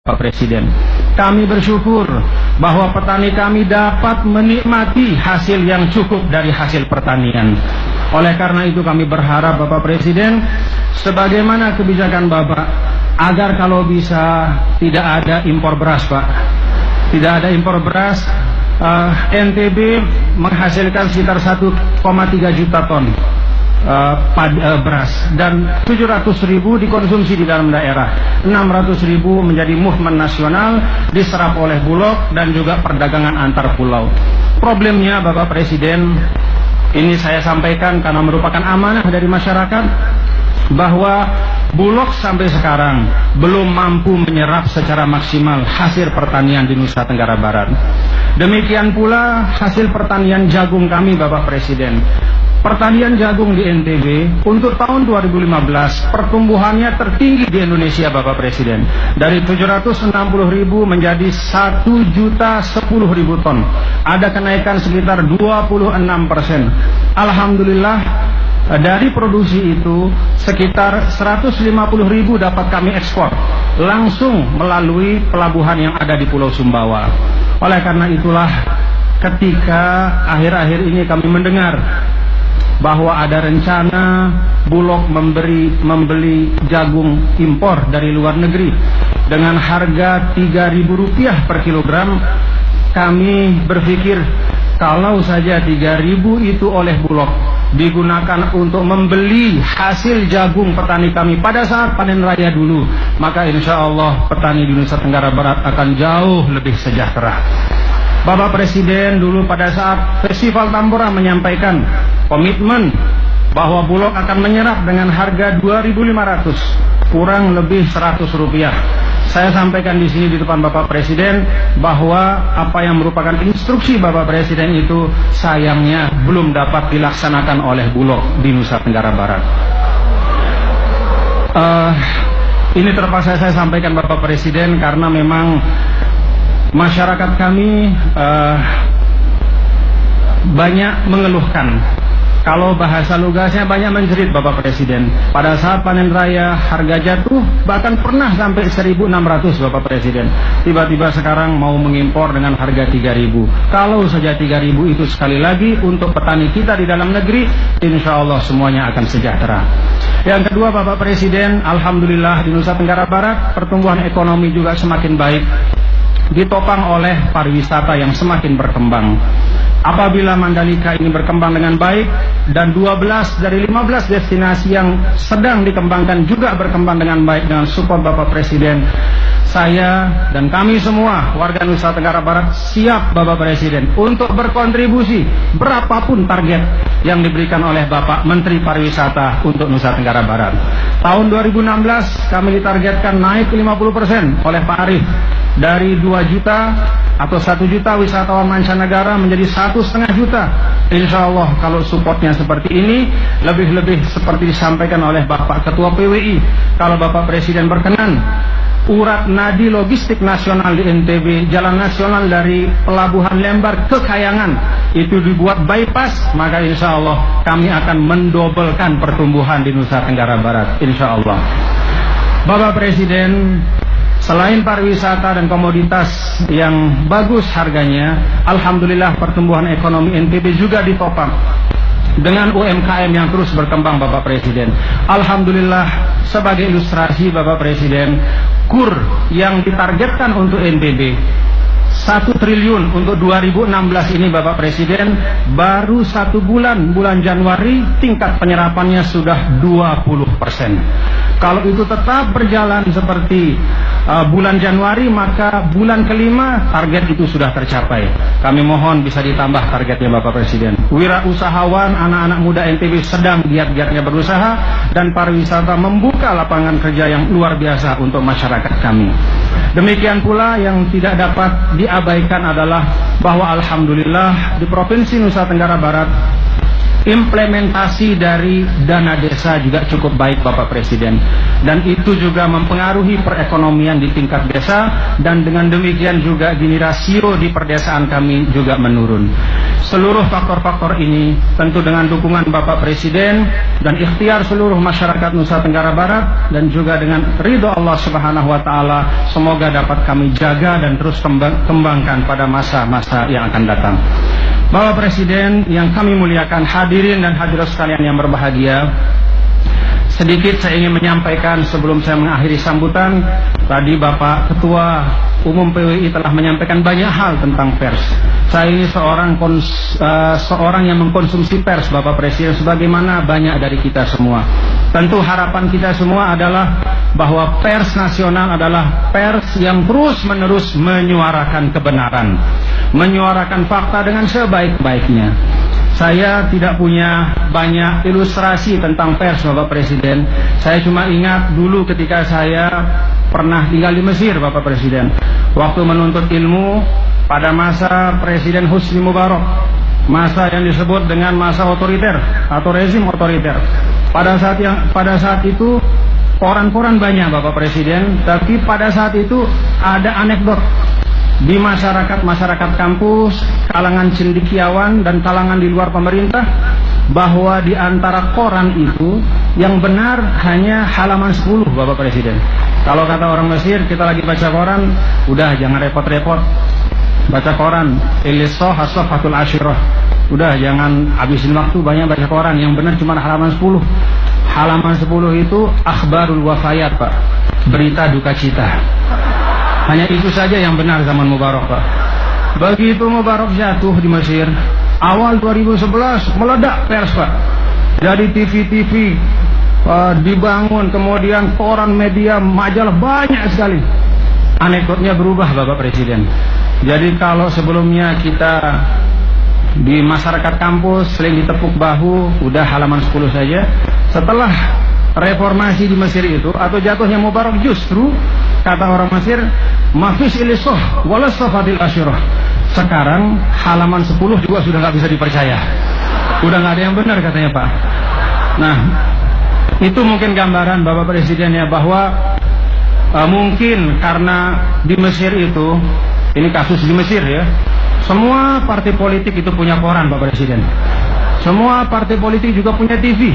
Pak Presiden. Kami bersyukur bahwa petani kami dapat menikmati hasil yang cukup dari hasil pertanian. Oleh karena itu kami berharap Bapak Presiden, sebagaimana kebijakan Bapak, agar kalau bisa tidak ada impor beras, Pak. Tidak ada impor beras. NTB menghasilkan sekitar 1,3 juta ton beras, dan 700.000 dikonsumsi di dalam daerah, 600.000 menjadi movement nasional diserap oleh Bulog dan juga perdagangan antar pulau. Problemnya Bapak Presiden, ini saya sampaikan karena merupakan amanah dari masyarakat, bahwa Bulog sampai sekarang belum mampu menyerap secara maksimal hasil pertanian di Nusa Tenggara Barat. Demikian pula hasil pertanian jagung kami Bapak Presiden. Pertanian jagung di NTB untuk tahun 2015 pertumbuhannya tertinggi di Indonesia Bapak Presiden. Dari 760.000 menjadi 1.010.000 ton. Ada kenaikan sekitar 26%. Alhamdulillah, dari produksi itu sekitar 150.000 dapat kami ekspor langsung melalui pelabuhan yang ada di Pulau Sumbawa. Oleh karena itulah, ketika akhir-akhir ini kami mendengar bahwa ada rencana Bulog membeli jagung impor dari luar negeri dengan harga Rp3.000 per kilogram, kami berpikir kalau saja 3.000 itu oleh Bulog digunakan untuk membeli hasil jagung petani kami pada saat panen raya dulu, maka insya Allah petani di Nusa Tenggara Barat akan jauh lebih sejahtera. Bapak Presiden dulu pada saat Festival Tambora menyampaikan komitmen bahwa Bulog akan menyerap dengan harga 2.500, kurang lebih Rp100. Saya sampaikan di sini di depan Bapak Presiden bahwa apa yang merupakan instruksi Bapak Presiden itu sayangnya belum dapat dilaksanakan oleh Bulog di Nusa Tenggara Barat. Ini terpaksa saya sampaikan Bapak Presiden karena memang masyarakat kami banyak mengeluhkan. Kalau bahasa lugasnya banyak menjerit Bapak Presiden. Pada saat panen raya harga jatuh, bahkan pernah sampai 1.600 Bapak Presiden. Tiba-tiba sekarang mau mengimpor dengan harga 3.000. Kalau saja 3.000 itu sekali lagi untuk petani kita di dalam negeri, insya Allah semuanya akan sejahtera. Yang kedua Bapak Presiden, alhamdulillah di Nusa Tenggara Barat pertumbuhan ekonomi juga semakin baik, ditopang oleh pariwisata yang semakin berkembang. Apabila Mandalika ini berkembang dengan baik dan 12 dari 15 destinasi yang sedang dikembangkan juga berkembang dengan baik dengan support Bapak Presiden, saya dan kami semua warga Nusa Tenggara Barat siap Bapak Presiden untuk berkontribusi berapapun target yang diberikan oleh Bapak Menteri Pariwisata untuk Nusa Tenggara Barat. Tahun 2016 kami ditargetkan naik 50% oleh Pak Arief, dari 2 juta atau 1 juta wisatawan mancanegara menjadi 1,5 juta. Insya Allah kalau supportnya seperti ini, lebih-lebih seperti disampaikan oleh Bapak Ketua PWI, kalau Bapak Presiden berkenan, urat nadi logistik nasional di NTB, jalan nasional dari Pelabuhan Lembar ke Kayangan itu dibuat bypass, maka insya Allah kami akan mendobelkan pertumbuhan di Nusa Tenggara Barat, insya Allah. Bapak Presiden, selain pariwisata dan komoditas yang bagus harganya, alhamdulillah pertumbuhan ekonomi NTB juga ditopang dengan UMKM yang terus berkembang Bapak Presiden. Alhamdulillah, sebagai ilustrasi Bapak Presiden, KUR yang ditargetkan untuk NTB 1 triliun untuk 2016 ini Bapak Presiden, baru 1 bulan Januari tingkat penyerapannya sudah 20%. Kalau itu tetap berjalan seperti bulan Januari, maka bulan kelima target itu sudah tercapai. Kami mohon bisa ditambah targetnya Bapak Presiden. Wirausahawan, anak-anak muda NTB sedang giat-giatnya berusaha, dan pariwisata membuka lapangan kerja yang luar biasa untuk masyarakat kami. Demikian pula yang tidak dapat diabaikan adalah bahwa alhamdulillah di Provinsi Nusa Tenggara Barat implementasi dari dana desa juga cukup baik Bapak Presiden, dan itu juga mempengaruhi perekonomian di tingkat desa, dan dengan demikian juga gini rasio di perdesaan kami juga menurun. Seluruh faktor-faktor ini tentu dengan dukungan Bapak Presiden dan ikhtiar seluruh masyarakat Nusa Tenggara Barat dan juga dengan ridho Allah Subhanahu wa taala, semoga dapat kami jaga dan terus kembangkan pada masa-masa yang akan datang. Bapak Presiden yang kami muliakan, hadirin dan hadirat sekalian yang berbahagia, sedikit saya ingin menyampaikan sebelum saya mengakhiri sambutan. Tadi Bapak Ketua Umum PWI telah menyampaikan banyak hal tentang pers. Saya ini seorang yang mengkonsumsi pers, Bapak Presiden, sebagaimana banyak dari kita semua. Tentu harapan kita semua adalah bahwa pers nasional adalah pers yang terus-menerus menyuarakan kebenaran, menyuarakan fakta dengan sebaik-baiknya. Saya tidak punya banyak ilustrasi tentang pers, Bapak Presiden. Saya cuma ingat dulu ketika saya pernah tinggal di Mesir, Bapak Presiden, waktu menuntut ilmu pada masa Presiden Husni Mubarak, masa yang disebut dengan masa otoriter atau rezim otoriter. Pada saat itu koran-koran banyak, Bapak Presiden, tapi pada saat itu ada anekdot di masyarakat kampus, kalangan cendekiawan dan kalangan di luar pemerintah, bahwa di antara koran itu yang benar hanya halaman 10, Bapak Presiden. Kalau kata orang Mesir, kita lagi baca koran, udah jangan repot-repot baca koran, ilisah hasafatul asyirah, udah jangan habisin waktu banyak baca koran, yang benar cuma halaman 10. Halaman 10 itu akhbarul wafayat, Pak, berita duka cita. Hanya itu saja yang benar zaman Mubarak, Pak. Begitu Mubarak jatuh di Mesir, awal 2011 meledak pers, Pak. Jadi TV dibangun, kemudian koran, media, majalah banyak sekali. Anekdotnya berubah, Bapak Presiden. Jadi kalau sebelumnya kita di masyarakat kampus sering ditepuk bahu, udah halaman 10 saja. Setelah reformasi di Mesir itu atau jatuhnya Mubarak, justru kata orang Mesir, mafis ilisah walasafatil asyirah. Sekarang halaman 10 juga sudah nggak bisa dipercaya, udah nggak ada yang benar katanya, Pak. Nah, itu mungkin gambaran Bapak Presiden ya, bahwa mungkin karena di Mesir itu, ini kasus di Mesir ya, semua partai politik itu punya koran, Bapak Presiden. Semua partai politik juga punya TV.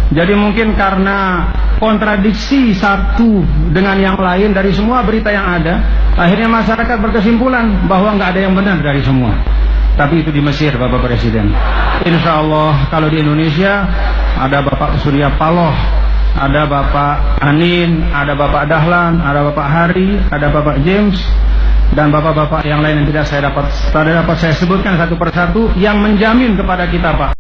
Jadi mungkin karena kontradiksi satu dengan yang lain dari semua berita yang ada, akhirnya masyarakat berkesimpulan bahwa nggak ada yang benar dari semua. Tapi itu di Mesir, Bapak Presiden. Insya Allah kalau di Indonesia ada Bapak Surya Paloh, ada Bapak Anin, ada Bapak Dahlan, ada Bapak Hari, ada Bapak James, dan bapak-bapak yang lain yang tidak dapat saya sebutkan satu persatu, yang menjamin kepada kita, Pak,